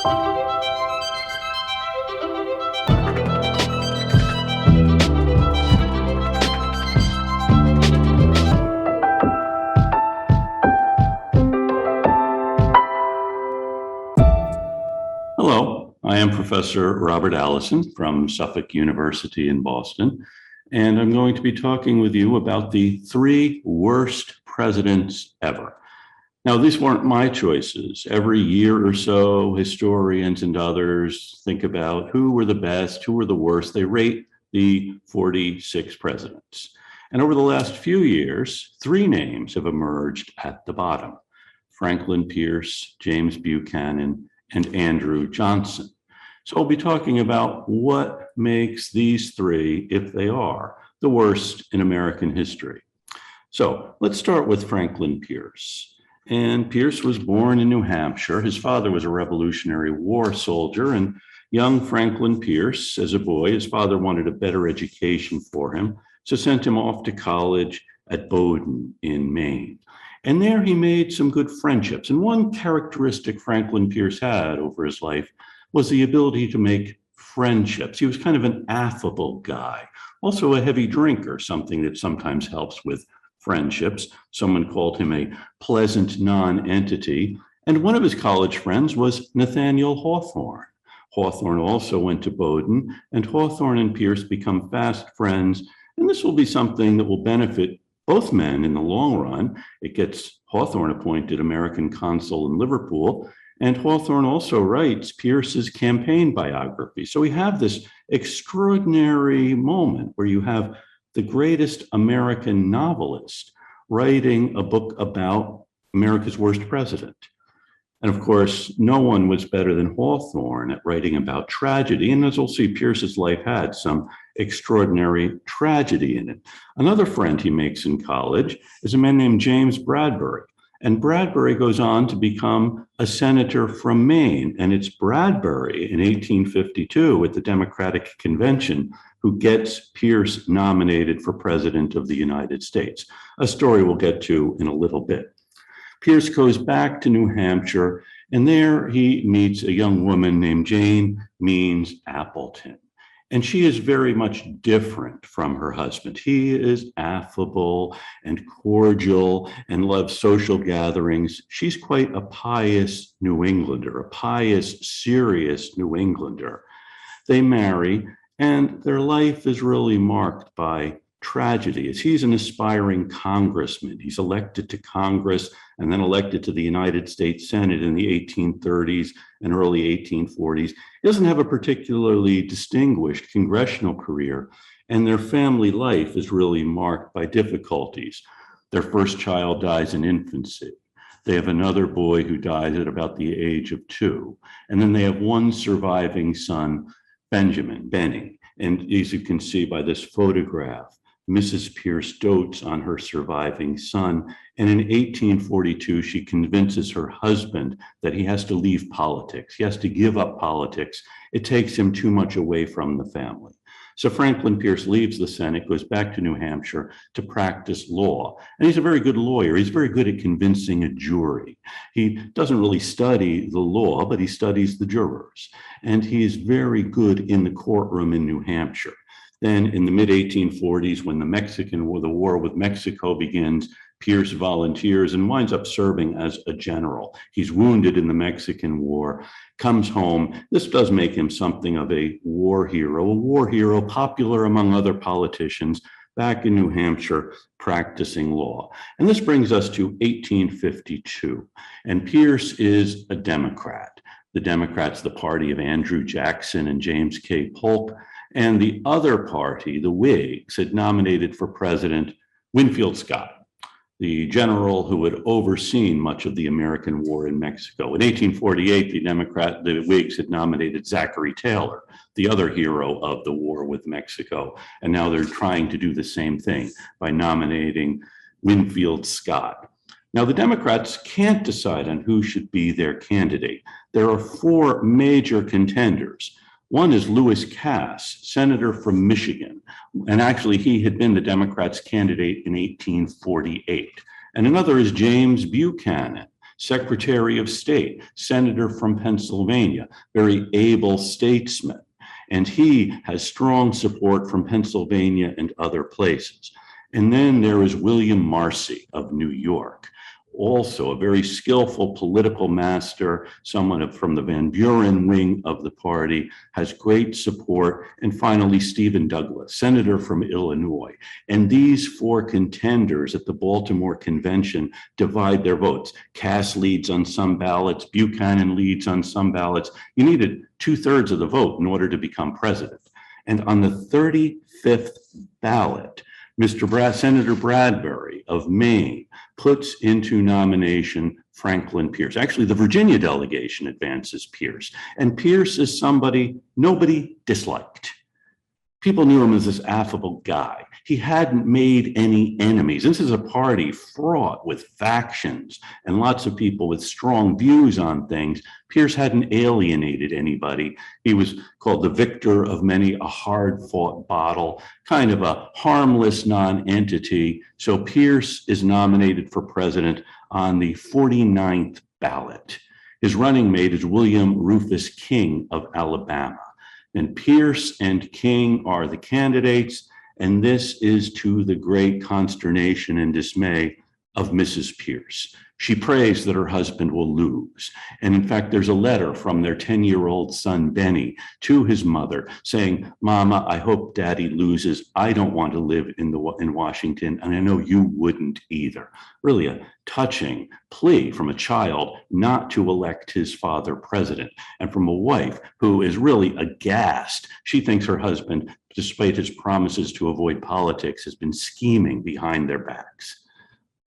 Hello, I am Professor Robert Allison from Suffolk University in Boston, and I'm going to be talking with you about the 3 worst presidents ever. Now, these weren't my choices. Every year or so, historians and others think about who were the best, who were the worst. They rate the 46 presidents. And over the last few years, 3 names have emerged at the bottom: Franklin Pierce, James Buchanan, and Andrew Johnson. So I'll be talking about what makes these 3, if they are, the worst in American history. So let's start with Franklin Pierce. And Pierce was born in New Hampshire. His father was a Revolutionary War soldier, and young Franklin Pierce, as a boy, his father wanted a better education for him, so sent him off to college at Bowdoin in Maine. And there he made some good friendships. And one characteristic Franklin Pierce had over his life was the ability to make friendships. He was kind of an affable guy, also a heavy drinker, something that sometimes helps with friendships. Someone called him a pleasant non-entity. And one of his college friends was Nathaniel Hawthorne. Hawthorne also went to Bowdoin, and Hawthorne and Pierce become fast friends. And this will be something that will benefit both men in the long run. It gets Hawthorne appointed American consul in Liverpool, and Hawthorne also writes Pierce's campaign biography. So we have this extraordinary moment where you have the greatest American novelist writing a book about America's worst president. And of course, no one was better than Hawthorne at writing about tragedy. And as we'll see, Pierce's life had some extraordinary tragedy in it. Another friend he makes in college is a man named James Bradbury. And Bradbury goes on to become a senator from Maine. And it's Bradbury in 1852 at the Democratic Convention who gets Pierce nominated for president of the United States, a story we'll get to in a little bit. Pierce goes back to New Hampshire, and there he meets a young woman named Jane Means Appleton. And she is very much different from her husband. He is affable and cordial and loves social gatherings. She's quite a pious New Englander, a pious, serious New Englander. They marry, and their life is really marked by tragedy, as he's an aspiring congressman. He's elected to Congress and then elected to the United States Senate in the 1830s and early 1840s. He doesn't have a particularly distinguished congressional career, and their family life is really marked by difficulties. Their first child dies in infancy. They have another boy who dies at about the age of 2. And then they have one surviving son, Benny. And as you can see by this photograph, Mrs. Pierce dotes on her surviving son. And in 1842, she convinces her husband that he has to leave politics. He has to give up politics. It takes him too much away from the family. So Franklin Pierce leaves the Senate, goes back to New Hampshire to practice law. And he's a very good lawyer. He's very good at convincing a jury. He doesn't really study the law, but he studies the jurors. And he's very good in the courtroom in New Hampshire. Then in the mid-1840s, when the war with Mexico begins, Pierce volunteers and winds up serving as a general. He's wounded in the Mexican War, comes home. This does make him something of a war hero popular among other politicians back in New Hampshire practicing law. And this brings us to 1852. And Pierce is a Democrat. The Democrats, the party of Andrew Jackson and James K. Polk. And the other party, the Whigs, had nominated for president Winfield Scott, the general who had overseen much of the American war in Mexico. In 1848, the Whigs had nominated Zachary Taylor, the other hero of the war with Mexico. And now they're trying to do the same thing by nominating Winfield Scott. Now, the Democrats can't decide on who should be their candidate. There are 4 major contenders. One is Lewis Cass, senator from Michigan. And actually, he had been the Democrats' candidate in 1848. And another is James Buchanan, Secretary of State, senator from Pennsylvania, very able statesman. And he has strong support from Pennsylvania and other places. And then there is William Marcy of New York, also a very skillful political master, someone from the Van Buren wing of the party, has great support. And finally, Stephen Douglas, senator from Illinois. And these four contenders at the Baltimore Convention divide their votes. Cass leads on some ballots, Buchanan leads on some ballots. You needed 2/3 of the vote in order to become president. And on the 35th ballot, Senator Bradbury of Maine puts into nomination Franklin Pierce. Actually, the Virginia delegation advances Pierce. And Pierce is somebody nobody disliked. People knew him as this affable guy. He hadn't made any enemies. This is a party fraught with factions and lots of people with strong views on things. Pierce hadn't alienated anybody. He was called the victor of many a hard-fought battle, kind of a harmless non-entity. So Pierce is nominated for president on the 49th ballot. His running mate is William Rufus King of Alabama. And Pierce and King are the candidates, and this is to the great consternation and dismay of Mrs. Pierce. She prays that her husband will lose. And in fact, there's a letter from their 10-year-old son, Benny, to his mother saying, "Mama, I hope Daddy loses. I don't want to live in Washington, and I know you wouldn't either." Really a touching plea from a child not to elect his father president, and from a wife who is really aghast. She thinks her husband, despite his promises to avoid politics, has been scheming behind their backs.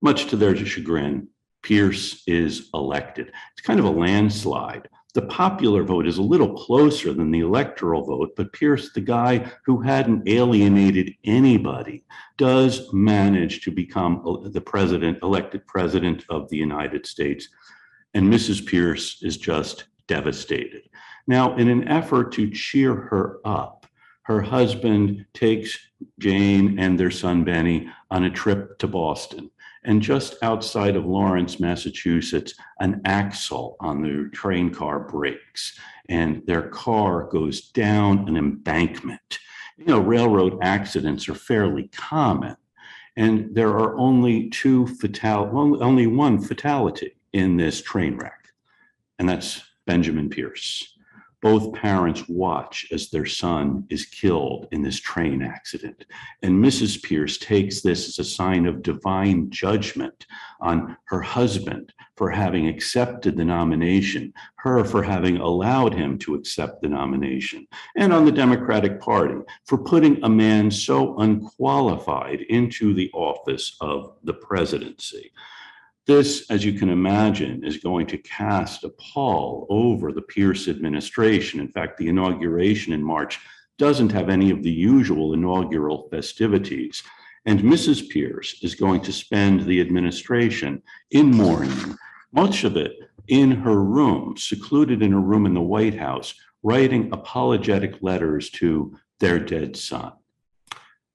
Much to their chagrin, Pierce is elected. It's kind of a landslide. The popular vote is a little closer than the electoral vote, but Pierce, the guy who hadn't alienated anybody, does manage to become the elected president of the United States. And Mrs. Pierce is just devastated. Now, in an effort to cheer her up, her husband takes Jane and their son Benny on a trip to Boston. And just outside of Lawrence, Massachusetts, an axle on their train car breaks and their car goes down an embankment. You know, railroad accidents are fairly common, and there are only only one fatality in this train wreck, and that's Benjamin Pierce. Both parents watch as their son is killed in this train accident. And Mrs. Pierce takes this as a sign of divine judgment on her husband for having accepted the nomination, her for having allowed him to accept the nomination, and on the Democratic Party for putting a man so unqualified into the office of the presidency. This, as you can imagine, is going to cast a pall over the Pierce administration. In fact, the inauguration in March doesn't have any of the usual inaugural festivities. And Mrs. Pierce is going to spend the administration in mourning, much of it in her room, secluded in a room in the White House, writing apologetic letters to their dead son.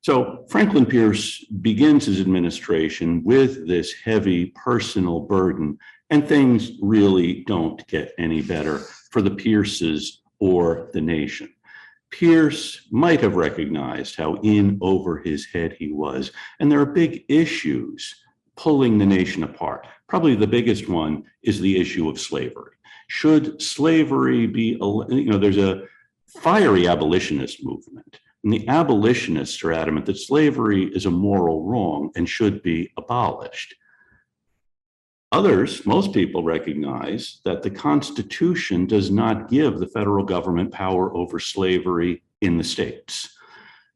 So Franklin Pierce begins his administration with this heavy personal burden, and things really don't get any better for the Pierces or the nation. Pierce might have recognized how in over his head he was, and there are big issues pulling the nation apart. Probably the biggest one is the issue of slavery. Should slavery be, there's a fiery abolitionist movement. And the abolitionists are adamant that slavery is a moral wrong and should be abolished. Others, most people, recognize that the Constitution does not give the federal government power over slavery in the states.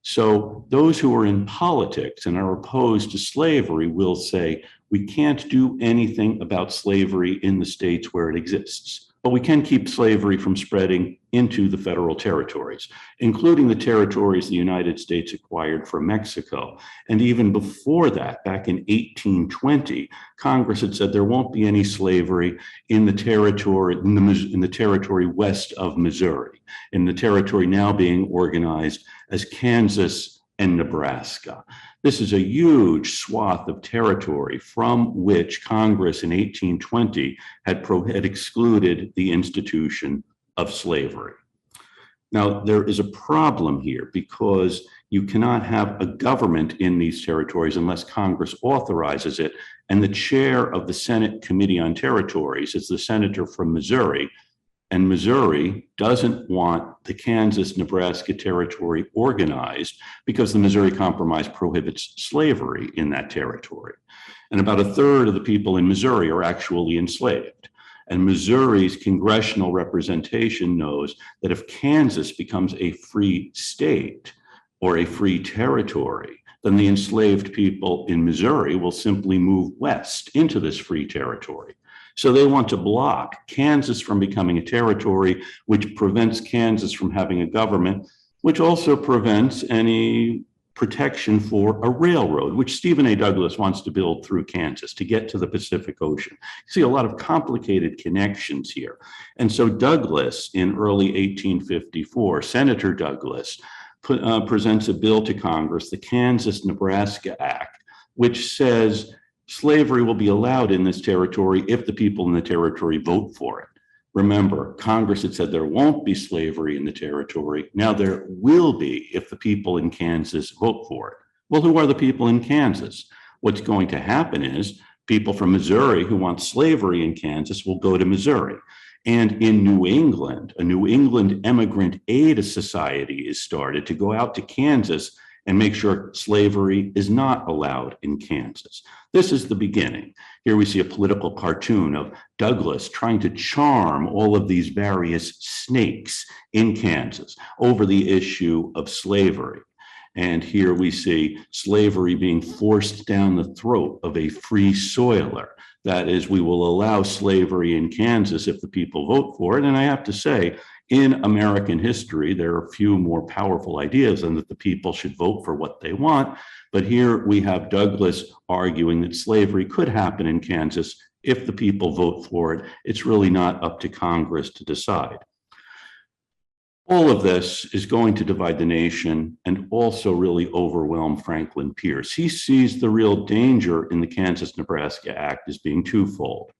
So those who are in politics and are opposed to slavery will say, we can't do anything about slavery in the states where it exists. But we can keep slavery from spreading into the federal territories, including the territories the United States acquired from Mexico. And even before that, back in 1820, Congress had said there won't be any slavery in the territory west of Missouri, in the territory now being organized as Kansas and Nebraska. This is a huge swath of territory from which Congress in 1820 had excluded the institution of slavery. Now, there is a problem here because you cannot have a government in these territories unless Congress authorizes it. And the chair of the Senate Committee on Territories is the senator from Missouri. And Missouri doesn't want the Kansas-Nebraska territory organized because the Missouri Compromise prohibits slavery in that territory. And about a third of the people in Missouri are actually enslaved. And Missouri's congressional representation knows that if Kansas becomes a free state or a free territory, then the enslaved people in Missouri will simply move west into this free territory. So they want to block Kansas from becoming a territory, which prevents Kansas from having a government, which also prevents any protection for a railroad, which Stephen A. Douglas wants to build through Kansas to get to the Pacific Ocean. You see a lot of complicated connections here. And so Douglas, in early 1854, Senator Douglas, presents a bill to Congress, the Kansas-Nebraska Act, which says slavery will be allowed in this territory if the people in the territory vote for it. Remember, Congress had said there won't be slavery in the territory. Now there will be if the people in Kansas vote for it. Well, who are the people in Kansas? What's going to happen is people from Missouri who want slavery in Kansas will go to Missouri. And in New England, a New England Emigrant Aid Society is started to go out to Kansas and make sure slavery is not allowed in Kansas. This is the beginning. Here we see a political cartoon of Douglas trying to charm all of these various snakes in Kansas over the issue of slavery. And here we see slavery being forced down the throat of a free soiler. That is, we will allow slavery in Kansas if the people vote for it. And I have to say, in American history, there are few more powerful ideas than that the people should vote for what they want. But here we have Douglas arguing that slavery could happen in Kansas if the people vote for it. It's really not up to Congress to decide. All of this is going to divide the nation and also really overwhelm Franklin Pierce. He sees the real danger in the Kansas-Nebraska Act as being twofold.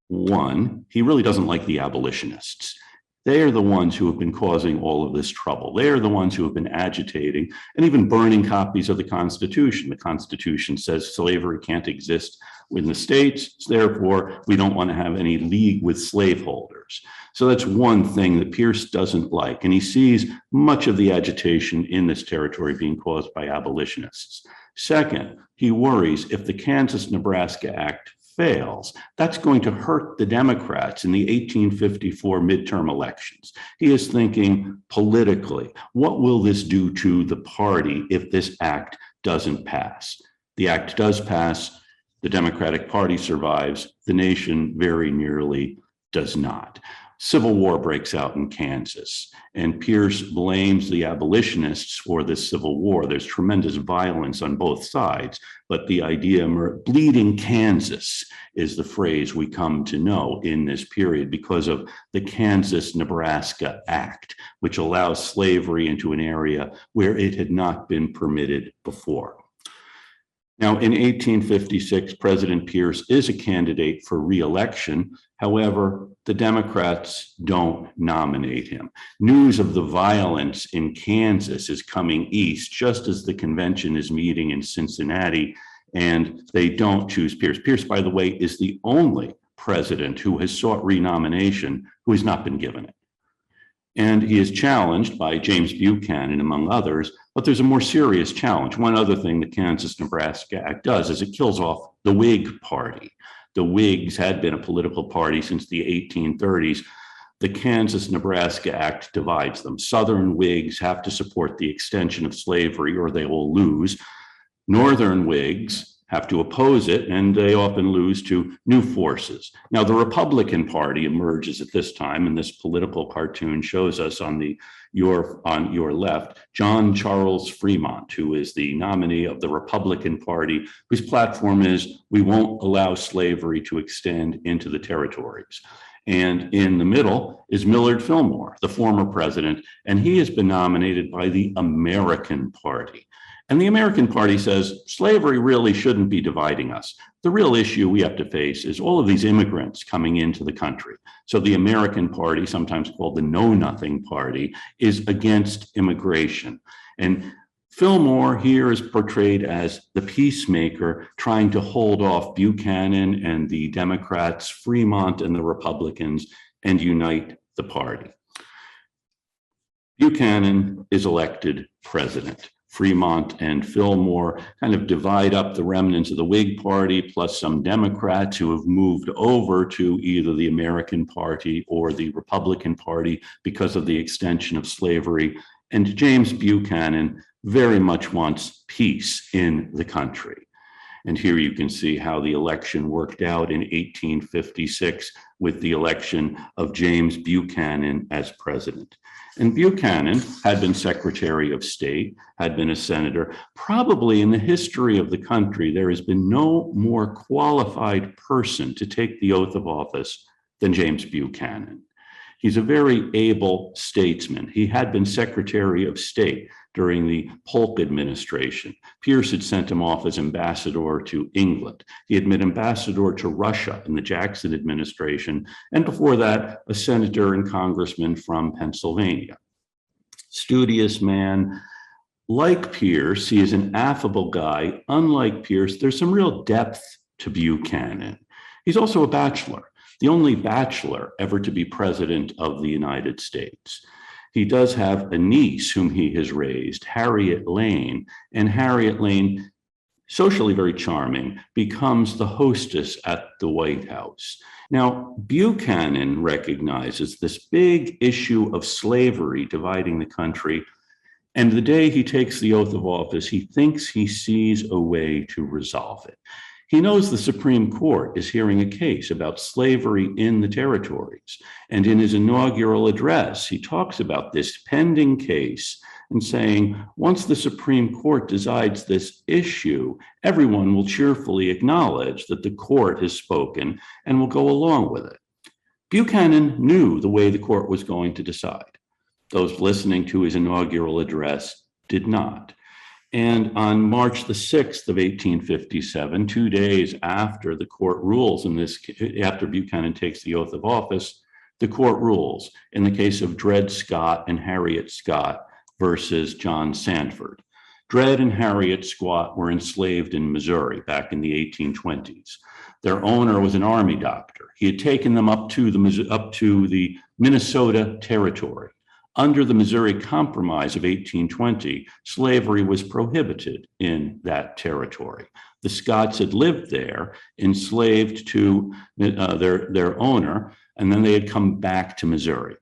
One, he really doesn't like the abolitionists. They are the ones who have been causing all of this trouble. They are the ones who have been agitating and even burning copies of the Constitution. The Constitution says slavery can't exist in the states, therefore we don't want to have any league with slaveholders. So that's one thing that Pierce doesn't like, and he sees much of the agitation in this territory being caused by abolitionists. Second, he worries if the Kansas-Nebraska Act fails, that's going to hurt the Democrats in the 1854 midterm elections. He is thinking politically, what will this do to the party if this act doesn't pass? The act does pass, the Democratic Party survives, the nation very nearly does not. Civil war breaks out in Kansas, and Pierce blames the abolitionists for this civil war. There's tremendous violence on both sides, but the idea of bleeding Kansas is the phrase we come to know in this period because of the Kansas-Nebraska Act, which allows slavery into an area where it had not been permitted before. Now, in 1856, President Pierce is a candidate for re-election. However, the Democrats don't nominate him. News of the violence in Kansas is coming east, just as the convention is meeting in Cincinnati, and they don't choose Pierce. Pierce, by the way, is the only president who has sought renomination who has not been given it. And he is challenged by James Buchanan, among others, but there's a more serious challenge. One other thing the Kansas-Nebraska Act does is it kills off the Whig Party. The Whigs had been a political party since the 1830s. The Kansas-Nebraska Act divides them. Southern Whigs have to support the extension of slavery or they will lose. Northern Whigs have to oppose it, and they often lose to new forces. Now, the Republican Party emerges at this time, and this political cartoon shows us on your left, John Charles Fremont, who is the nominee of the Republican Party, whose platform is, we won't allow slavery to extend into the territories. And in the middle is Millard Fillmore, the former president, and he has been nominated by the American Party. And the American Party says slavery really shouldn't be dividing us. The real issue we have to face is all of these immigrants coming into the country. So the American Party, sometimes called the Know Nothing Party, is against immigration. And Fillmore here is portrayed as the peacemaker trying to hold off Buchanan and the Democrats, Fremont and the Republicans, and unite the party. Buchanan is elected president. Fremont and Fillmore kind of divide up the remnants of the Whig Party, plus some Democrats who have moved over to either the American Party or the Republican Party because of the extension of slavery. And James Buchanan very much wants peace in the country. And here you can see how the election worked out in 1856 with the election of James Buchanan as president. And Buchanan had been Secretary of State, had been a senator. Probably in the history of the country, there has been no more qualified person to take the oath of office than James Buchanan. He's a very able statesman. He had been Secretary of State during the Polk administration. Pierce had sent him off as ambassador to England. He had been ambassador to Russia in the Jackson administration, and before that, a senator and congressman from Pennsylvania. Studious man. Like Pierce, he is an affable guy. Unlike Pierce, there's some real depth to Buchanan. He's also a bachelor, the only bachelor ever to be president of the United States. He does have a niece whom he has raised, Harriet Lane, and Harriet Lane, socially very charming, becomes the hostess at the White House. Now, Buchanan recognizes this big issue of slavery dividing the country, and the day he takes the oath of office, he thinks he sees a way to resolve it. He knows the Supreme Court is hearing a case about slavery in the territories. And in his inaugural address, he talks about this pending case and saying, once the Supreme Court decides this issue, everyone will cheerfully acknowledge that the court has spoken and will go along with it. Buchanan knew the way the court was going to decide. Those listening to his inaugural address did not. And on March the 6th of 1857, 2 days after the court rules after Buchanan takes the oath of office, the court rules in the case of Dred Scott and Harriet Scott versus John Sanford. Dred and Harriet Scott were enslaved in Missouri back in the 1820s. Their owner was an army doctor. He had taken them up to the Minnesota Territory. Under the Missouri Compromise of 1820, slavery was prohibited in that territory. The Scots had lived there, enslaved to their owner, and then they had come back to Missouri.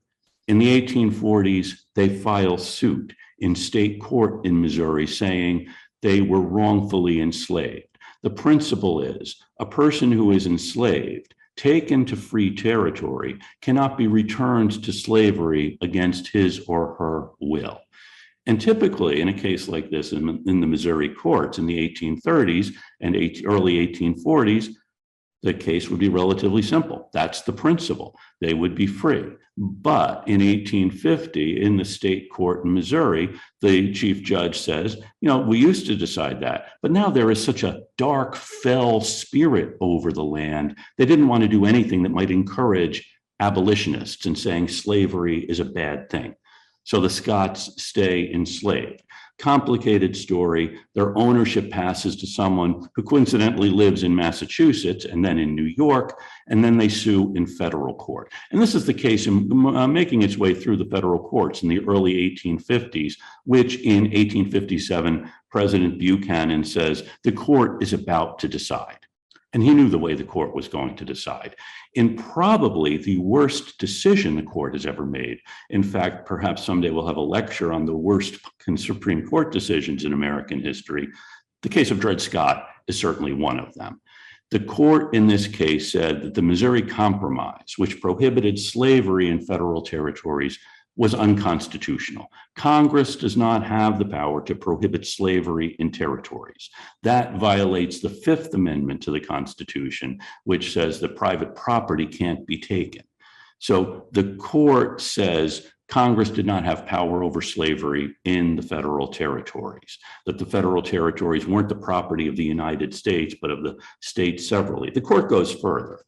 In the 1840s, they filed suit in state court in Missouri saying they were wrongfully enslaved. The principle is a person who is enslaved, taken to free territory, cannot be returned to slavery against his or her will. And typically, in a case like this in the Missouri courts in the 1830s and early 1840s, the case would be relatively simple. That's the principle. They would be free. But in 1850, in the state court in Missouri, the chief judge says, we used to decide that, but now there is such a dark, fell spirit over the land. They didn't want to do anything that might encourage abolitionists and saying slavery is a bad thing. So the Scots stay enslaved. Complicated story. Their ownership passes to someone who coincidentally lives in Massachusetts and then in New York, and then they sue in federal court. And this is the case in, making its way through the federal courts in the early 1850s, which in 1857, President Buchanan says the court is about to decide. And he knew the way the court was going to decide in probably the worst decision the court has ever made. In fact, perhaps someday we'll have a lecture on the worst Supreme Court decisions in American history. The case of Dred Scott is certainly one of them. The court in this case said that the Missouri Compromise, which prohibited slavery in federal territories, was unconstitutional. Congress does not have the power to prohibit slavery in territories. That violates the Fifth Amendment to the Constitution, which says that private property can't be taken. So the court says Congress did not have power over slavery in the federal territories, that the federal territories weren't the property of the United States, but of the states severally. The court goes further.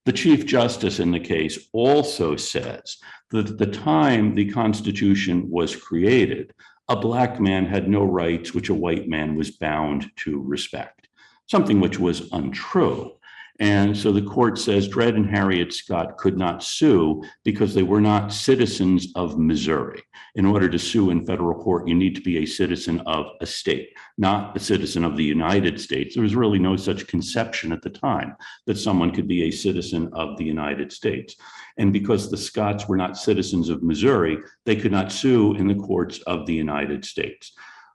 The Chief Justice in the case also says that at the time the Constitution was created, a Black man had no rights which a white man was bound to respect, something which was untrue. And so the court says Dred and Harriet Scott could not sue because they were not citizens of Missouri. In order to sue in federal court, you need to be a citizen of a state, not a citizen of the United States. There was really no such conception at the time that someone could be a citizen of the United States. And because the Scotts were not citizens of Missouri, they could not sue in the courts of the United States.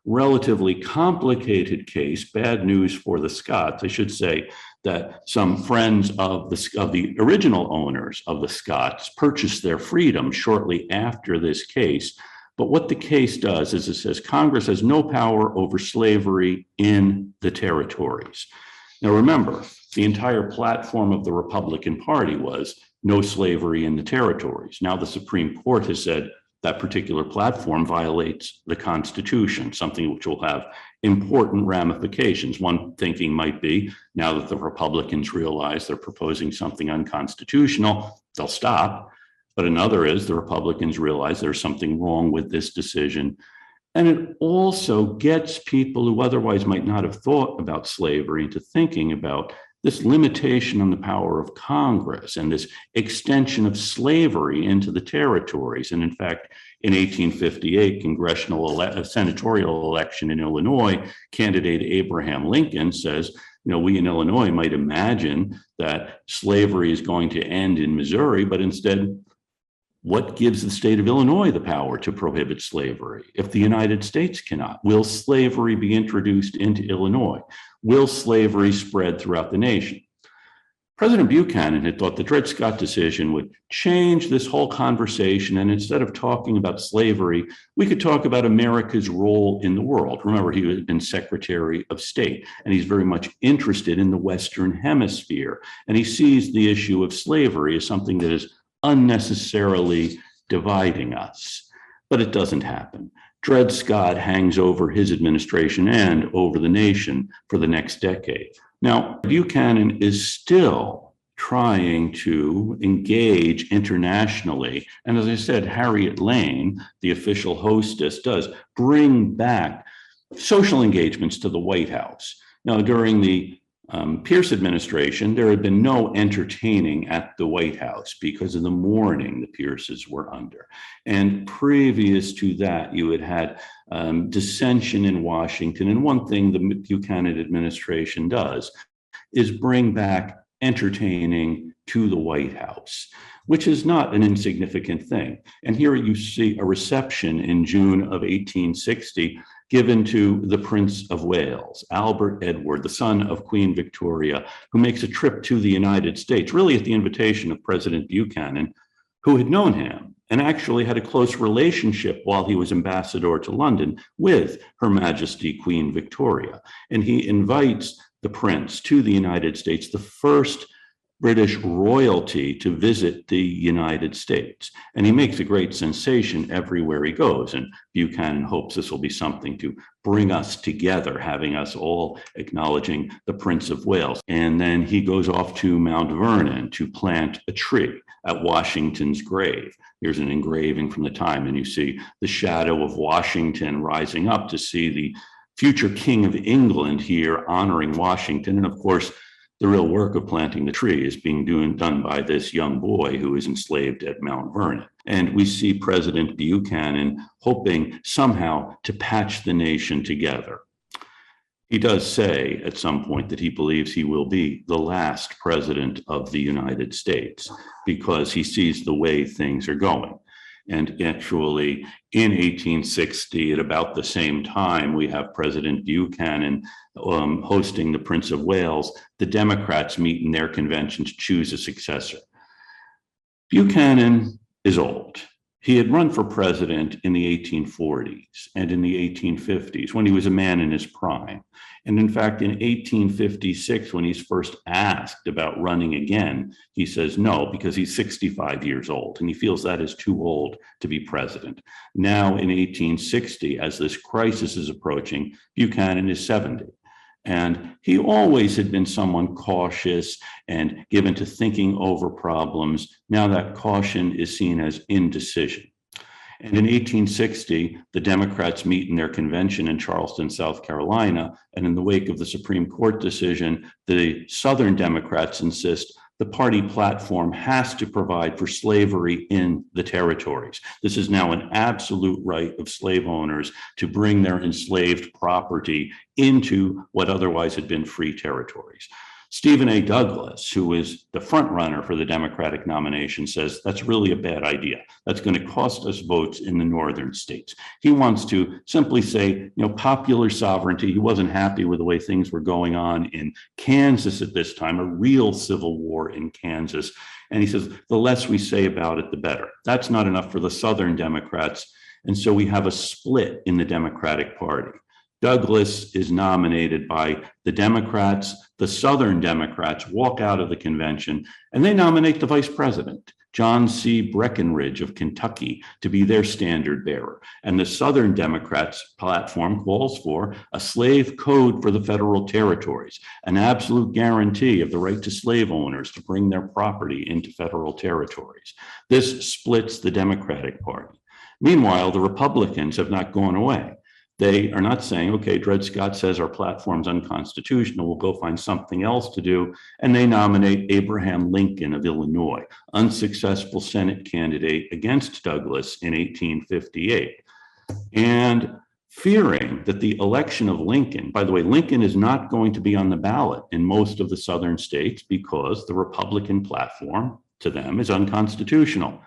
Relatively complicated case, bad news for the Scotts. I should say that some friends of the original owners of the Scotts purchased their freedom shortly after this case. But what the case does is it says Congress has no power over slavery in the territories. Now remember, the entire platform of the Republican Party was no slavery in the territories. Now the Supreme Court has said that particular platform violates the Constitution, something which will have important ramifications. One thinking might be, now that the Republicans realize they're proposing something unconstitutional, they'll stop. But another is the Republicans realize there's something wrong with this decision. And it also gets people who otherwise might not have thought about slavery into thinking about this limitation on the power of Congress and this extension of slavery into the territories. And in fact, in 1858, senatorial election in Illinois, candidate Abraham Lincoln says, we in Illinois might imagine that slavery is going to end in Missouri, but instead, what gives the state of Illinois the power to prohibit slavery if the United States cannot? Will slavery be introduced into Illinois? Will slavery spread throughout the nation? President Buchanan had thought the Dred Scott decision would change this whole conversation. And instead of talking about slavery, we could talk about America's role in the world. Remember, he had been Secretary of State, and he's very much interested in the Western Hemisphere. And he sees the issue of slavery as something that is unnecessarily dividing us. But it doesn't happen. Dred Scott hangs over his administration and over the nation for the next decade. Now, Buchanan is still trying to engage internationally. And as I said, Harriet Lane, the official hostess, does bring back social engagements to the White House. Now, during the Pierce administration, there had been no entertaining at the White House because of the mourning the Pierces were under. And previous to that, you had dissension in Washington. And one thing the Buchanan administration does is bring back entertaining to the White House, which is not an insignificant thing. And here you see a reception in June of 1860 given to the Prince of Wales, Albert Edward, the son of Queen Victoria, who makes a trip to the United States, really at the invitation of President Buchanan, who had known him and actually had a close relationship while he was ambassador to London with Her Majesty Queen Victoria. And he invites the prince to the United States, the first British royalty to visit the United States. And he makes a great sensation everywhere he goes. And Buchanan hopes this will be something to bring us together, having us all acknowledging the Prince of Wales. And then he goes off to Mount Vernon to plant a tree at Washington's grave. Here's an engraving from the time, and you see the shadow of Washington rising up to see the future King of England here honoring Washington. And of course, the real work of planting the tree is being done by this young boy who is enslaved at Mount Vernon. And we see President Buchanan hoping somehow to patch the nation together. He does say at some point that he believes he will be the last president of the United States because he sees the way things are going. And actually, in 1860, at about the same time, we have President Buchanan hosting the Prince of Wales. The Democrats meet in their convention to choose a successor. Buchanan is old. He had run for president in the 1840s and in the 1850s when he was a man in his prime. And in fact, in 1856, when he's first asked about running again, he says no, because he's 65 years old and he feels that is too old to be president. Now in 1860, as this crisis is approaching, Buchanan is 70. And he always had been someone cautious and given to thinking over problems. Now that caution is seen as indecision. And in 1860, the Democrats meet in their convention in Charleston, South Carolina. And in the wake of the Supreme Court decision, the Southern Democrats insist the party platform has to provide for slavery in the territories. This is now an absolute right of slave owners to bring their enslaved property into what otherwise had been free territories. Stephen A. Douglas, who is the front runner for the Democratic nomination, says that's really a bad idea. That's going to cost us votes in the northern states. He wants to simply say, popular sovereignty. He wasn't happy with the way things were going on in Kansas at this time, a real civil war in Kansas. And he says, the less we say about it, the better. That's not enough for the Southern Democrats. And so we have a split in the Democratic Party. Douglas is nominated by the Democrats. The Southern Democrats walk out of the convention and they nominate the vice president, John C. Breckinridge of Kentucky, to be their standard bearer. And the Southern Democrats' platform calls for a slave code for the federal territories, an absolute guarantee of the right to slave owners to bring their property into federal territories. This splits the Democratic Party. Meanwhile, the Republicans have not gone away. They are not saying, okay, Dred Scott says our platform's unconstitutional, we'll go find something else to do. And they nominate Abraham Lincoln of Illinois, unsuccessful Senate candidate against Douglas in 1858. And fearing that the election of Lincoln, by the way, Lincoln is not going to be on the ballot in most of the southern states because the Republican platform to them is unconstitutional.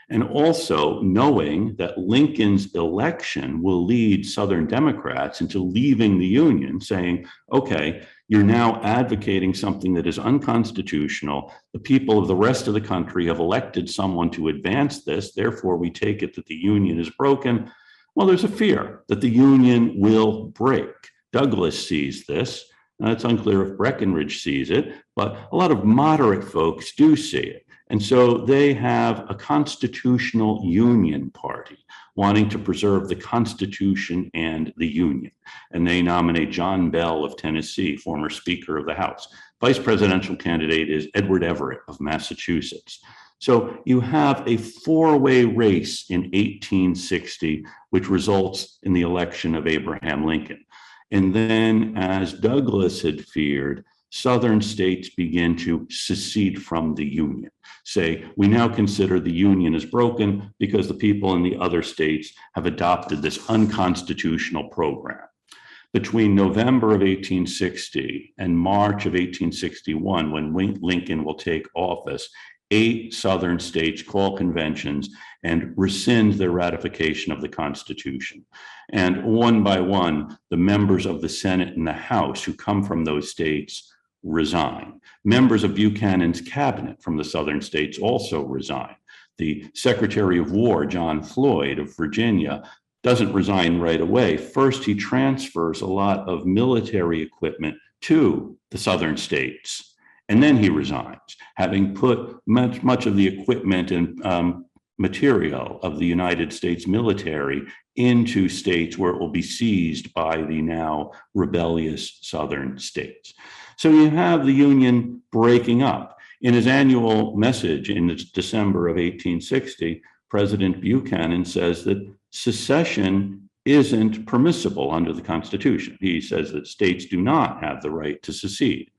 And also knowing that Lincoln's election will lead Southern Democrats into leaving the Union, saying, okay, you're now advocating something that is unconstitutional. The people of the rest of the country have elected someone to advance this. Therefore, we take it that the Union is broken. Well, there's a fear that the Union will break. Douglas sees this. Now, it's unclear if Breckinridge sees it, but a lot of moderate folks do see it. And so they have a constitutional union party wanting to preserve the Constitution and the Union. And they nominate John Bell of Tennessee, former Speaker of the House. Vice presidential candidate is Edward Everett of Massachusetts. So you have a four-way race in 1860, which results in the election of Abraham Lincoln. And then, as Douglas had feared, Southern states begin to secede from the Union. Say, we now consider the Union as broken because the people in the other states have adopted this unconstitutional program. Between November of 1860 and March of 1861, when Lincoln will take office, 8 Southern states call conventions and rescind their ratification of the Constitution. And one by one, the members of the Senate and the House who come from those states resign. Members of Buchanan's cabinet from the Southern states also resign. The Secretary of War, John Floyd of Virginia, doesn't resign right away. First, he transfers a lot of military equipment to the Southern states, and then he resigns, having put much of the equipment and material of the United States military into states where it will be seized by the now rebellious Southern states. So you have the Union breaking up. In his annual message in December of 1860, President Buchanan says that secession isn't permissible under the Constitution. He says that states do not have the right to secede.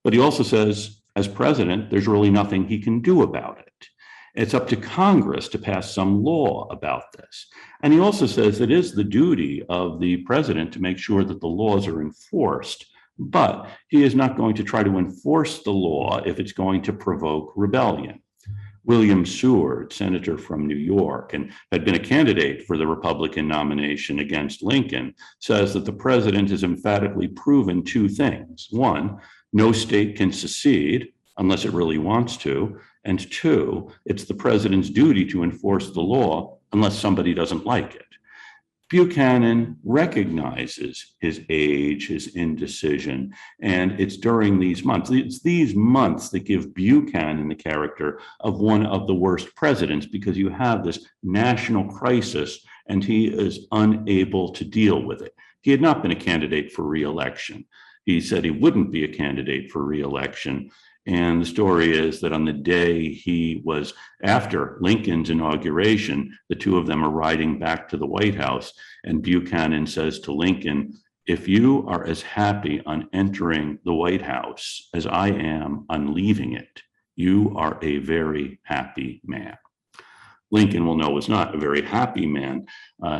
But he also says, as president, there's really nothing he can do about it. It's up to Congress to pass some law about this. And he also says it is the duty of the president to make sure that the laws are enforced, but he is not going to try to enforce the law if it's going to provoke rebellion. William Seward, senator from New York, and had been a candidate for the Republican nomination against Lincoln, says that the president has emphatically proven 2 things. 1, no state can secede unless it really wants to. And 2, it's the president's duty to enforce the law unless somebody doesn't like it. Buchanan recognizes his age, his indecision, and it's during these months. It's these months that give Buchanan the character of one of the worst presidents, because you have this national crisis and he is unable to deal with it. He had not been a candidate for re-election. He said he wouldn't be a candidate for re-election. And the story is that on the day he was, after Lincoln's inauguration, the two of them are riding back to the White House, and Buchanan says to Lincoln, "If you are as happy on entering the White House as I am on leaving it, you are a very happy man." Lincoln will know is not a very happy man.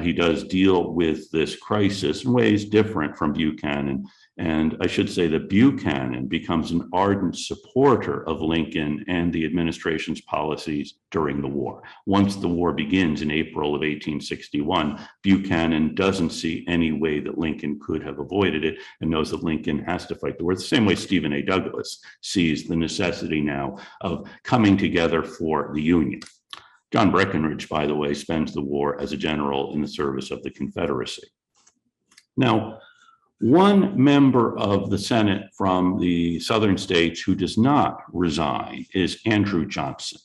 He does deal with this crisis in ways different from Buchanan. And I should say that Buchanan becomes an ardent supporter of Lincoln and the administration's policies during the war. Once the war begins in April of 1861, Buchanan doesn't see any way that Lincoln could have avoided it and knows that Lincoln has to fight the war. The same way Stephen A. Douglas sees the necessity now of coming together for the Union. John Breckinridge, by the way, spends the war as a general in the service of the Confederacy. Now, one member of the Senate from the southern states who does not resign is Andrew Johnson,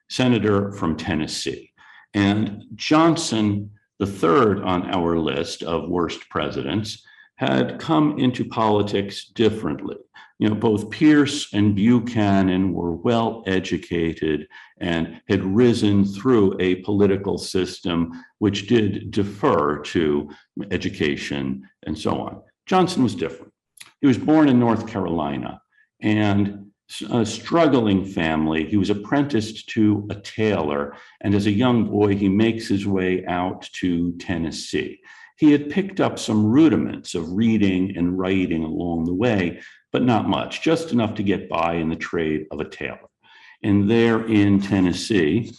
senator from Tennessee. And Johnson, the third on our list of worst presidents, had come into politics differently. You know, both Pierce and Buchanan were well educated and had risen through a political system which did defer to education and so on. Johnson was different. He was born in North Carolina, and a struggling family. He was apprenticed to a tailor, and as a young boy, he makes his way out to Tennessee. He had picked up some rudiments of reading and writing along the way, but not much, just enough to get by in the trade of a tailor. And there in Tennessee,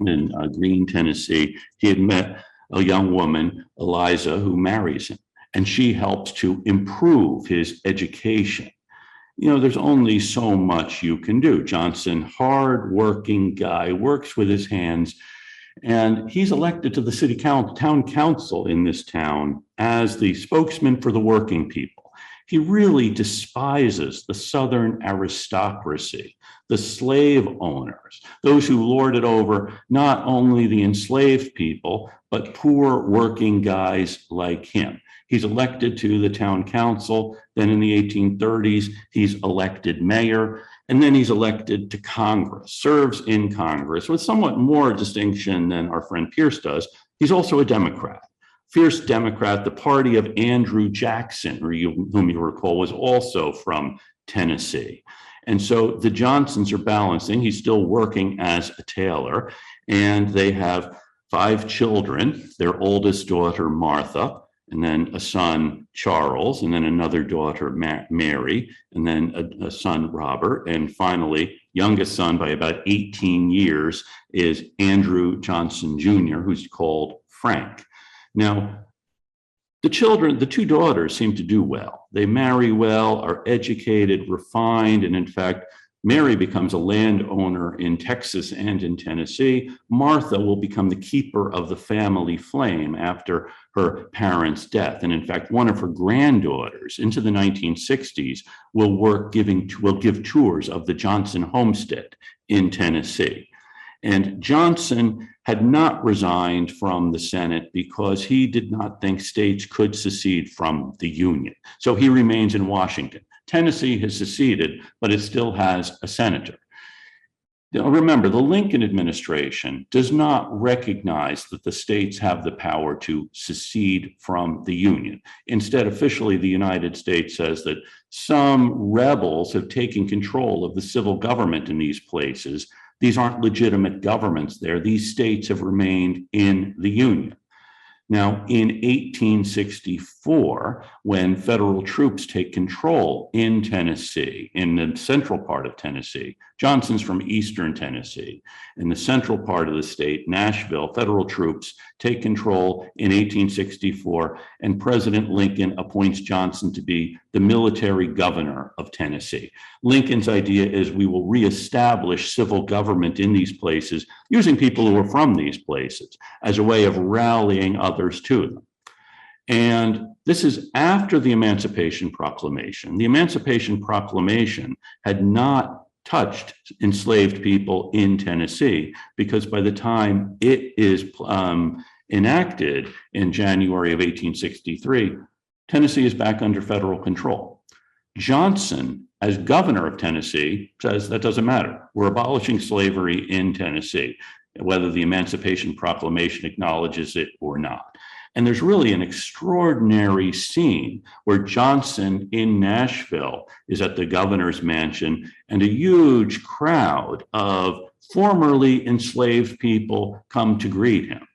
in Greene, Tennessee, he had met a young woman, Eliza, who marries him, and she helps to improve his education. You know, there's only so much you can do. Johnson, hard-working guy, works with his hands, and he's elected to the town council in this town as the spokesman for the working people. He really despises the Southern aristocracy, the slave owners, those who lorded over not only the enslaved people, but poor working guys like him. He's elected to the town council. Then in the 1830s, he's elected mayor, and then he's elected to Congress, serves in Congress with somewhat more distinction than our friend Pierce does. He's also a Democrat. Fierce Democrat, the party of Andrew Jackson, whom you recall was also from Tennessee. And so the Johnsons are balancing. He's still working as a tailor, and they have 5 children, their oldest daughter, Martha, and then a son, Charles, and then another daughter, Mary, and then a son, Robert, and finally, youngest son by about 18 years is Andrew Johnson Jr., who's called Frank. Now, the 2 daughters seem to do well. They marry well, are educated, refined, and in fact, Mary becomes a landowner in Texas and in Tennessee. Martha will become the keeper of the family flame after her parents' death. And in fact, one of her granddaughters into the 1960s will give tours of the Johnson homestead in Tennessee. And Johnson had not resigned from the Senate because he did not think states could secede from the Union. So he remains in Washington. Tennessee has seceded, but it still has a senator. Now, remember, the Lincoln administration does not recognize that the states have the power to secede from the Union. Instead, officially, the United States says that some rebels have taken control of the civil government in these places. These aren't legitimate governments there. These states have remained in the Union. Now, in 1864, when federal troops take control in Tennessee, in the central part of Tennessee, Johnson's from eastern Tennessee. In the central part of the state, Nashville, federal troops take control in 1864, and President Lincoln appoints Johnson to be the military governor of Tennessee. Lincoln's idea is we will reestablish civil government in these places using people who are from these places as a way of rallying others to them. And this is after the Emancipation Proclamation. The Emancipation Proclamation had not touched enslaved people in Tennessee, because by the time it is enacted in January of 1863, Tennessee is back under federal control. Johnson, as governor of Tennessee, says that doesn't matter. We're abolishing slavery in Tennessee, whether the Emancipation Proclamation acknowledges it or not. And there's really an extraordinary scene where Johnson in Nashville is at the governor's mansion, and a huge crowd of formerly enslaved people come to greet him.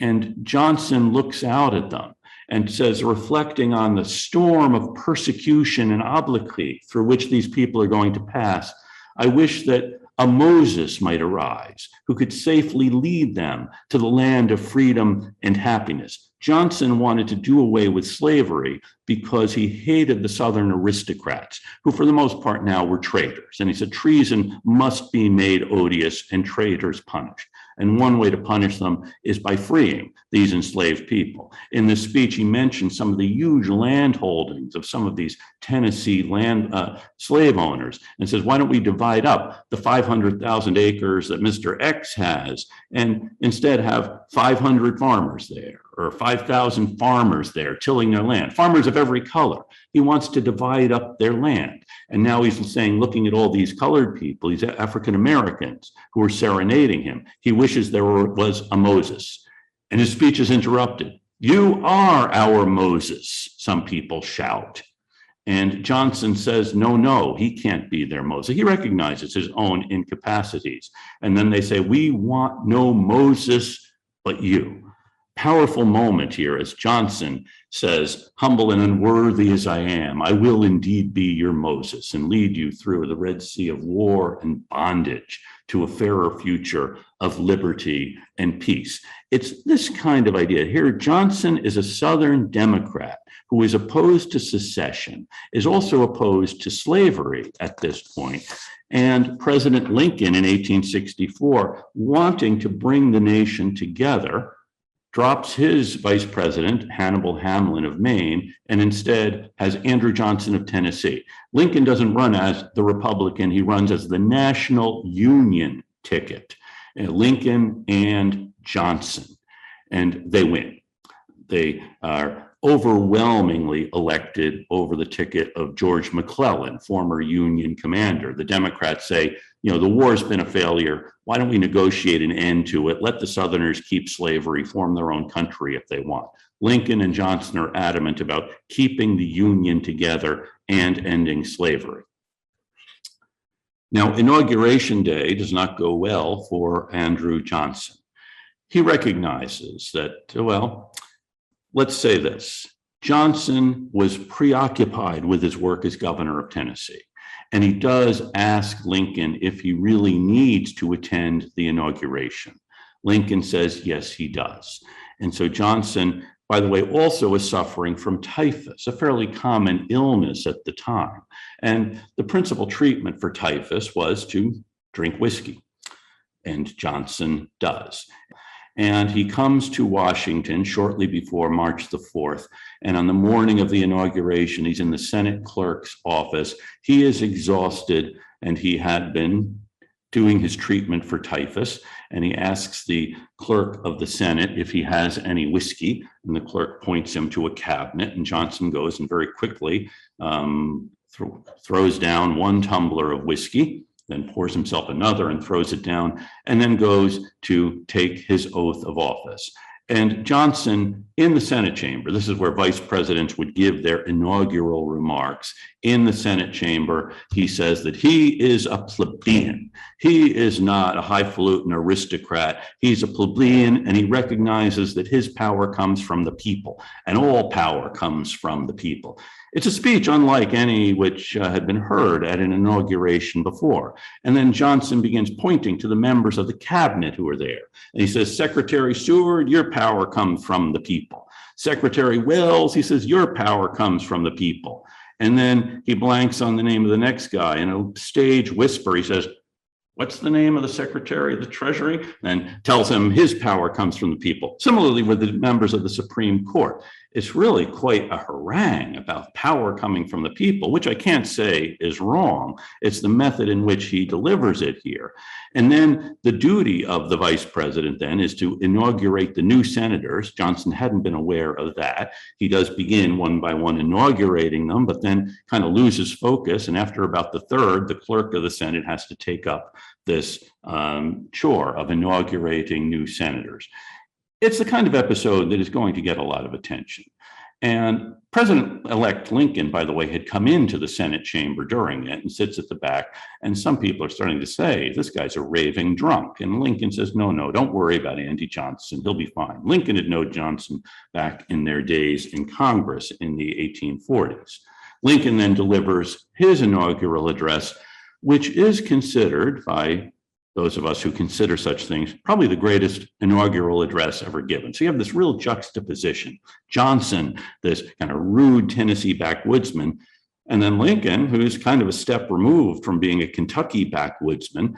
And Johnson looks out at them and says, reflecting on the storm of persecution and obloquy through which these people are going to pass, I wish that a Moses might arise who could safely lead them to the land of freedom and happiness. Johnson wanted to do away with slavery because he hated the Southern aristocrats, who for the most part now were traitors. And he said treason must be made odious and traitors punished. And one way to punish them is by freeing these enslaved people. In this speech, he mentioned some of the huge land holdings of some of these Tennessee slave owners, and says, why don't we divide up the 500,000 acres that Mr. X has and instead have 500 farmers there, or 5,000 farmers there tilling their land, farmers of every color. He wants to divide up their land. And now he's saying, looking at all these colored people, these African Americans who are serenading him, he wishes there was a Moses. And his speech is interrupted. You are our Moses, some people shout. And Johnson says, no, he can't be their Moses. He recognizes his own incapacities. And then they say, we want no Moses but you. Powerful moment here as Johnson says, humble and unworthy as I am, I will indeed be your Moses and lead you through the Red Sea of war and bondage to a fairer future of liberty and peace. It's this kind of idea. Here, Johnson is a Southern Democrat who is opposed to secession, is also opposed to slavery at this point. And President Lincoln in 1864, wanting to bring the nation together, drops his vice president, Hannibal Hamlin of Maine, and instead has Andrew Johnson of Tennessee. Lincoln doesn't run as the Republican, he runs as the National Union ticket. Lincoln and Johnson, and they win. They are overwhelmingly elected over the ticket of George McClellan, former Union commander. The Democrats say, the war's been a failure. Why don't we negotiate an end to it? Let the Southerners keep slavery, form their own country if they want. Lincoln and Johnson are adamant about keeping the Union together and ending slavery. Now, Inauguration Day does not go well for Andrew Johnson. He recognizes that, let's say this. Johnson was preoccupied with his work as governor of Tennessee. And he does ask Lincoln if he really needs to attend the inauguration. Lincoln says, yes, he does. And so Johnson, by the way, also is suffering from typhus, a fairly common illness at the time. And the principal treatment for typhus was to drink whiskey. And Johnson does. And he comes to Washington shortly before March the 4th. And on the morning of the inauguration, he's in the Senate clerk's office. He is exhausted, and he had been doing his treatment for typhus. And he asks the clerk of the Senate if he has any whiskey. And the clerk points him to a cabinet. And Johnson goes and very quickly throws down one tumbler of whiskey, then pours himself another and throws it down, and then goes to take his oath of office. And Johnson, in the Senate chamber, this is where vice presidents would give their inaugural remarks. In the Senate chamber, he says that he is a plebeian. He is not a highfalutin aristocrat. He's a plebeian, and he recognizes that his power comes from the people, and all power comes from the people. It's a speech unlike any which had been heard at an inauguration before. And then Johnson begins pointing to the members of the cabinet who are there. And he says, Secretary Seward, your power comes from the people. Secretary Wills, he says, your power comes from the people. And then he blanks on the name of the next guy. In a stage whisper, he says, what's the name of the Secretary of the Treasury? And tells him his power comes from the people. Similarly with the members of the Supreme Court. It's really quite a harangue about power coming from the people, which I can't say is wrong. It's the method in which he delivers it here. And then the duty of the vice president then is to inaugurate the new senators. Johnson hadn't been aware of that. He does begin one by one inaugurating them, but then kind of loses focus. And after about the third, the clerk of the Senate has to take up this chore of inaugurating new senators. It's the kind of episode that is going to get a lot of attention. And President-elect Lincoln, by the way, had come into the Senate chamber during it and sits at the back. And some people are starting to say, this guy's a raving drunk. And Lincoln says, no, don't worry about Andy Johnson. He'll be fine. Lincoln had known Johnson back in their days in Congress in the 1840s. Lincoln then delivers his inaugural address, which is considered by those of us who consider such things, probably the greatest inaugural address ever given. So you have this real juxtaposition. Johnson, this kind of rude Tennessee backwoodsman, and then Lincoln, who's kind of a step removed from being a Kentucky backwoodsman,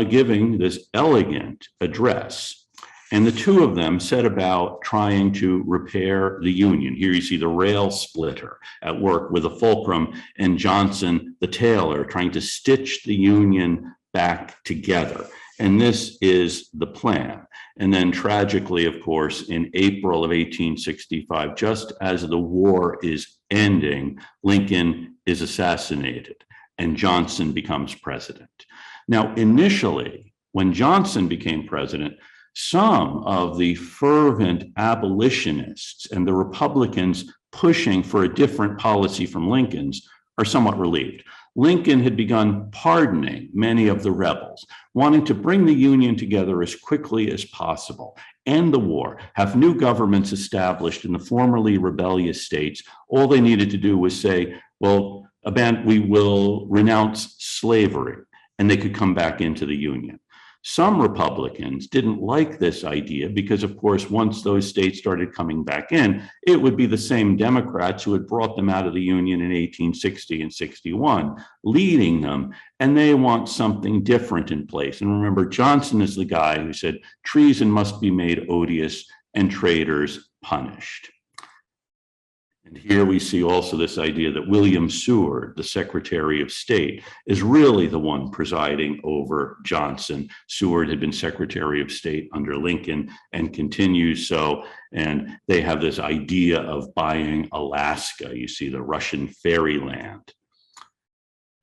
giving this elegant address. And the two of them set about trying to repair the Union. Here you see the rail splitter at work with a fulcrum, and Johnson, the tailor, trying to stitch the Union back together. And this is the plan. And then tragically, of course, in April of 1865, just as the war is ending, Lincoln is assassinated and Johnson becomes president. Now, initially, when Johnson became president, some of the fervent abolitionists and the Republicans pushing for a different policy from Lincoln's are somewhat relieved. Lincoln had begun pardoning many of the rebels, wanting to bring the Union together as quickly as possible, end the war, have new governments established in the formerly rebellious states. All they needed to do was say, well, we will renounce slavery, and they could come back into the Union. Some Republicans didn't like this idea because, of course, once those states started coming back in, it would be the same Democrats who had brought them out of the Union in 1860 and 61, leading them, and they want something different in place. And remember, Johnson is the guy who said treason must be made odious and traitors punished. And here we see also this idea that William Seward, the Secretary of State, is really the one presiding over Johnson. Seward had been Secretary of State under Lincoln and continues so. And they have this idea of buying Alaska. You see the Russian fairyland.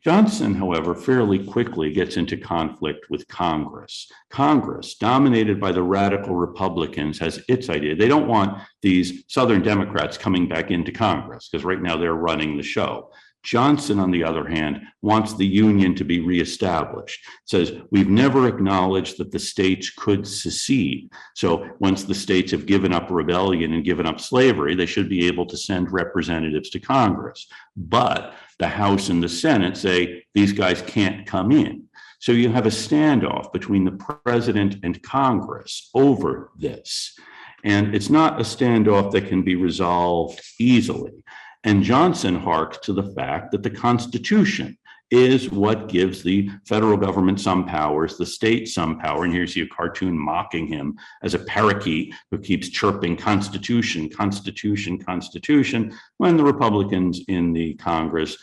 Johnson, however, fairly quickly gets into conflict with Congress. Congress, dominated by the radical Republicans, has its idea. They don't want these Southern Democrats coming back into Congress because right now they're running the show. Johnson, on the other hand, wants the Union to be reestablished. Says, we've never acknowledged that the states could secede. So once the states have given up rebellion and given up slavery, they should be able to send representatives to Congress. But the House and the Senate say these guys can't come in. So you have a standoff between the president and Congress over this. And it's not a standoff that can be resolved easily. And Johnson harks to the fact that the Constitution is what gives the federal government some powers, the state some power. And here you see a cartoon mocking him as a parakeet who keeps chirping Constitution, Constitution, Constitution, when the Republicans in the Congress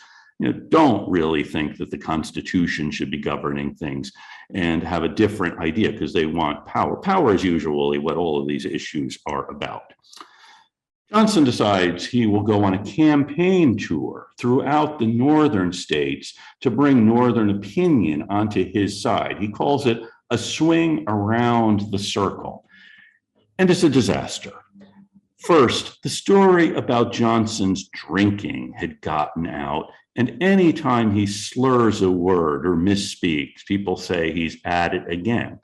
don't really think that the Constitution should be governing things and have a different idea because they want power. Power is usually what all of these issues are about. Johnson decides he will go on a campaign tour throughout the northern states to bring northern opinion onto his side. He calls it a swing around the circle, and it's a disaster. First, the story about Johnson's drinking had gotten out, and anytime he slurs a word or misspeaks, people say he's at it again.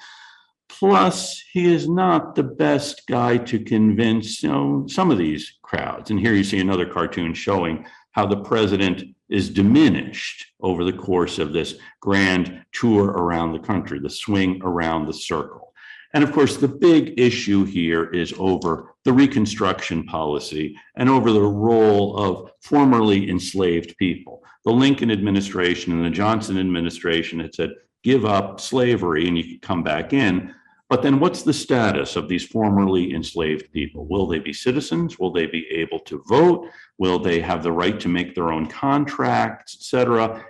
Plus, he is not the best guy to convince, some of these crowds. And here you see another cartoon showing how the president is diminished over the course of this grand tour around the country, the swing around the circle. And of course, the big issue here is over the Reconstruction policy and over the role of formerly enslaved people. The Lincoln administration and the Johnson administration had said, give up slavery and you can come back in. But then what's the status of these formerly enslaved people? Will they be citizens? Will they be able to vote? Will they have the right to make their own contracts, et cetera?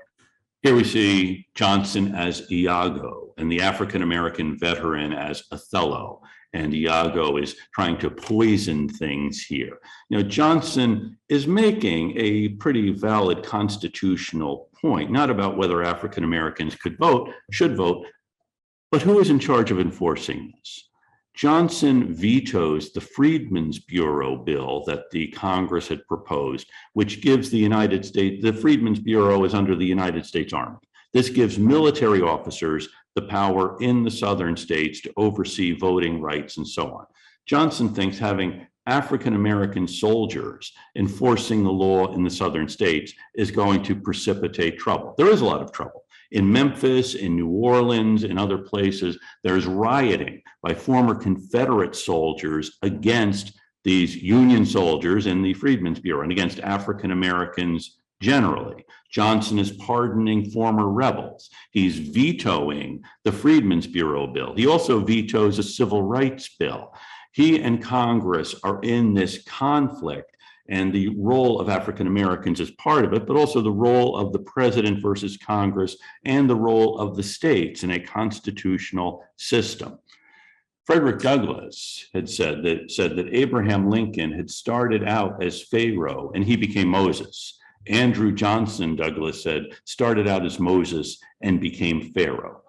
Here we see Johnson as Iago and the African-American veteran as Othello. And Iago is trying to poison things here. Johnson is making a pretty valid constitutional point, not about whether African-Americans should vote, but who is in charge of enforcing this? Johnson vetoes the Freedmen's Bureau bill that the Congress had proposed, which gives the United States, the Freedmen's Bureau is under the United States Army. This gives military officers the power in the southern states to oversee voting rights and so on. Johnson thinks having African-American soldiers enforcing the law in the southern states is going to precipitate trouble. There is a lot of trouble. In Memphis, in New Orleans, in other places, there's rioting by former Confederate soldiers against these Union soldiers in the Freedmen's Bureau and against African Americans generally. Johnson is pardoning former rebels. He's vetoing the Freedmen's Bureau bill. He also vetoes a civil rights bill. He and Congress are in this conflict, and the role of African Americans is part of it, but also the role of the president versus Congress and the role of the states in a constitutional system. Frederick Douglass had said that Abraham Lincoln had started out as Pharaoh and he became Moses. Andrew Johnson, Douglass said, started out as Moses and became Pharaoh.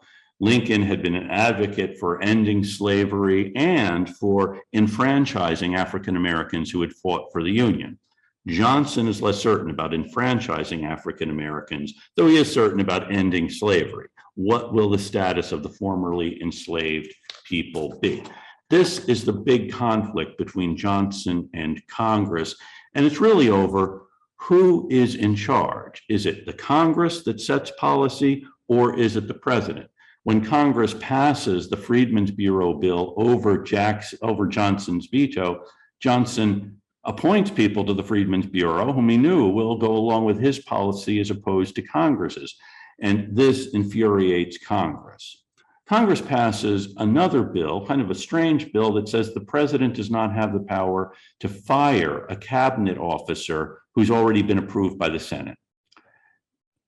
Lincoln had been an advocate for ending slavery and for enfranchising African Americans who had fought for the Union. Johnson is less certain about enfranchising African Americans, though he is certain about ending slavery. What will the status of the formerly enslaved people be? This is the big conflict between Johnson and Congress, and it's really over who is in charge. Is it the Congress that sets policy, or is it the president? When Congress passes the Freedmen's Bureau bill over Johnson's veto, Johnson appoints people to the Freedmen's Bureau whom he knew will go along with his policy as opposed to Congress's. And this infuriates Congress. Congress passes another bill, kind of a strange bill, that says the president does not have the power to fire a cabinet officer who's already been approved by the Senate.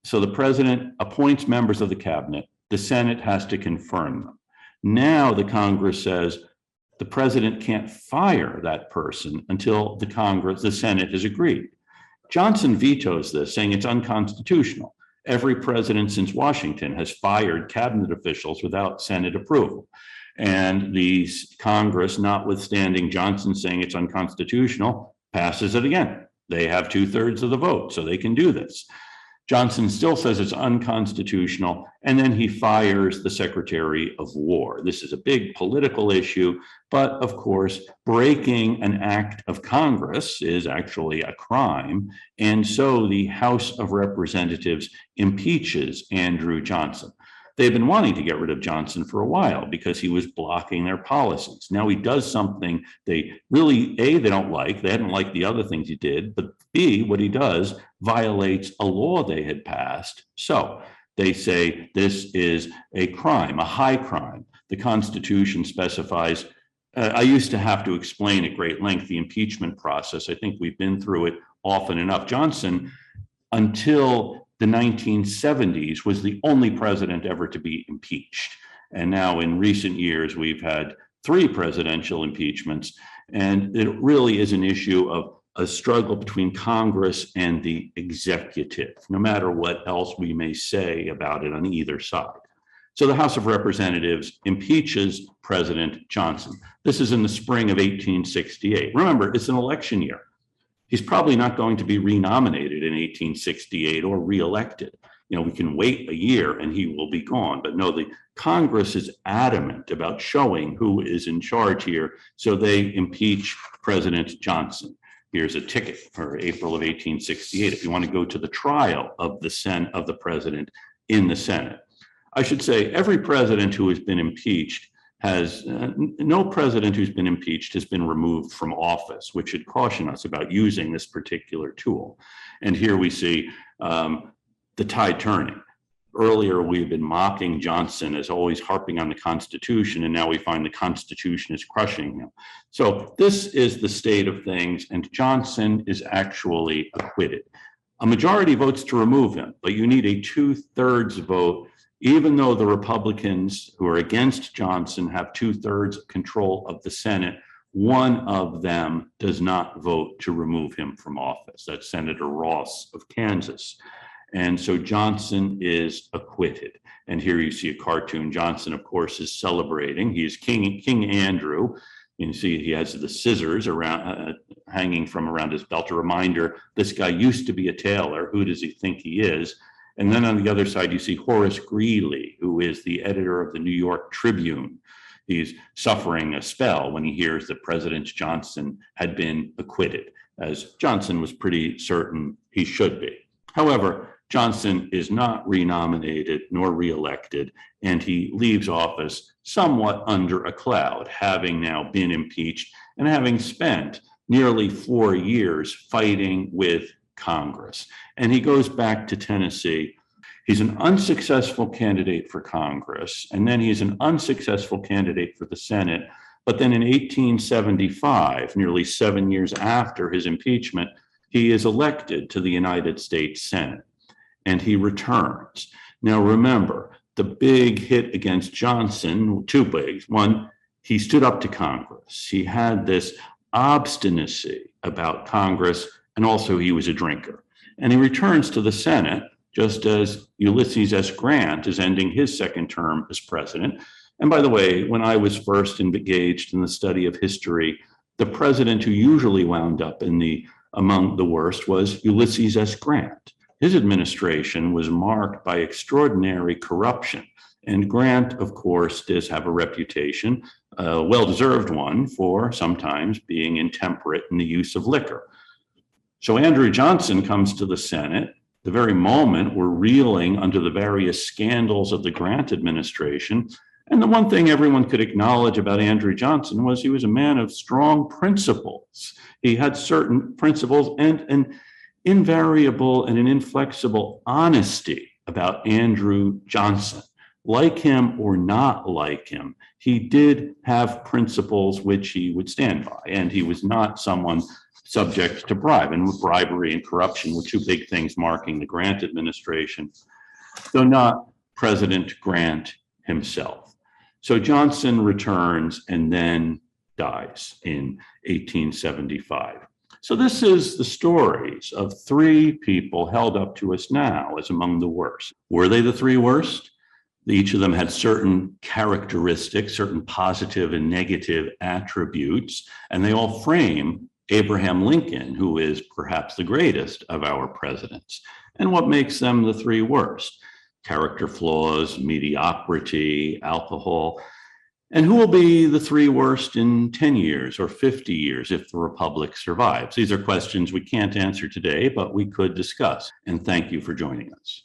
So the president appoints members of the cabinet. The Senate has to confirm them. Now the Congress says the president can't fire that person until the Senate has agreed. Johnson vetoes this, saying it's unconstitutional. Every president since Washington has fired cabinet officials without Senate approval. And the Congress, notwithstanding Johnson saying it's unconstitutional, passes it again. They have 2/3 of the vote, so they can do this. Johnson still says it's unconstitutional, and then he fires the Secretary of War. This is a big political issue, but of course, breaking an act of Congress is actually a crime, and so the House of Representatives impeaches Andrew Johnson. They've been wanting to get rid of Johnson for a while because he was blocking their policies. Now he does something they really, A, they don't like. They hadn't liked the other things he did, but B, what he does violates a law they had passed. So they say this is a crime, a high crime. The Constitution specifies, I used to have to explain at great length the impeachment process. I think we've been through it often enough. Johnson, until the 1970s, was the only president ever to be impeached. And now in recent years, we've had 3 presidential impeachments. And it really is an issue of a struggle between Congress and the executive, no matter what else we may say about it on either side. So the House of Representatives impeaches President Johnson. This is in the spring of 1868. Remember, it's an election year. He's probably not going to be renominated in 1868 or reelected. We can wait a year and he will be gone. But no, the Congress is adamant about showing who is in charge here. So they impeach President Johnson. Here's a ticket for April of 1868. If you want to go to the trial of the president in the Senate. I should say every president who has been impeached no president who's been impeached has been removed from office, which should caution us about using this particular tool. And here we see the tide turning. Earlier, we've been mocking Johnson as always harping on the Constitution, and now we find the Constitution is crushing him. So this is the state of things, and Johnson is actually acquitted. A majority votes to remove him, but you need a 2/3 vote, even though the Republicans who are against Johnson have 2/3 control of the Senate. One of them does not vote to remove him from office. That's Senator Ross of Kansas. And so Johnson is acquitted. And here you see a cartoon. Johnson, of course, is celebrating. He is King Andrew. You can see he has the scissors around hanging from around his belt. A reminder, this guy used to be a tailor. Who does he think he is? And then on the other side, you see Horace Greeley, who is the editor of the New York Tribune. He's suffering a spell when he hears that President Johnson had been acquitted, as Johnson was pretty certain he should be. However, Johnson is not renominated nor reelected, and he leaves office somewhat under a cloud, having now been impeached and having spent nearly 4 years fighting with Congress. And he goes back to Tennessee. He's an unsuccessful candidate for Congress, and then he's an unsuccessful candidate for the Senate. But then in 1875, nearly 7 years after his impeachment, he is elected to the United States Senate, and he returns. Now, remember, the big hit against Johnson, two bigs. One, he stood up to Congress. He had this obstinacy about Congress, and also he was a drinker. And he returns to the Senate, just as Ulysses S. Grant is ending his second term as president. And by the way, when I was first engaged in the study of history, the president who usually wound up among the worst was Ulysses S. Grant. His administration was marked by extraordinary corruption. And Grant, of course, does have a reputation, a well-deserved one, for sometimes being intemperate in the use of liquor. So Andrew Johnson comes to the Senate. The very moment we're reeling under the various scandals of the Grant administration. And the one thing everyone could acknowledge about Andrew Johnson was he was a man of strong principles. He had certain principles and an invariable and an inflexible honesty about Andrew Johnson. Like him or not like him, he did have principles which he would stand by, and he was not someone subject to bribe. And bribery and corruption were two big things marking the Grant administration, though not President Grant himself. So Johnson returns and then dies in 1875. So this is the stories of three people held up to us now as among the worst. Were they the three worst? Each of them had certain characteristics, certain positive and negative attributes, and they all frame Abraham Lincoln, who is perhaps the greatest of our presidents. And what makes them the three worst? Character flaws, mediocrity, alcohol. And who will be the three worst in 10 years or 50 years if the Republic survives? These are questions we can't answer today, but we could discuss. And thank you for joining us.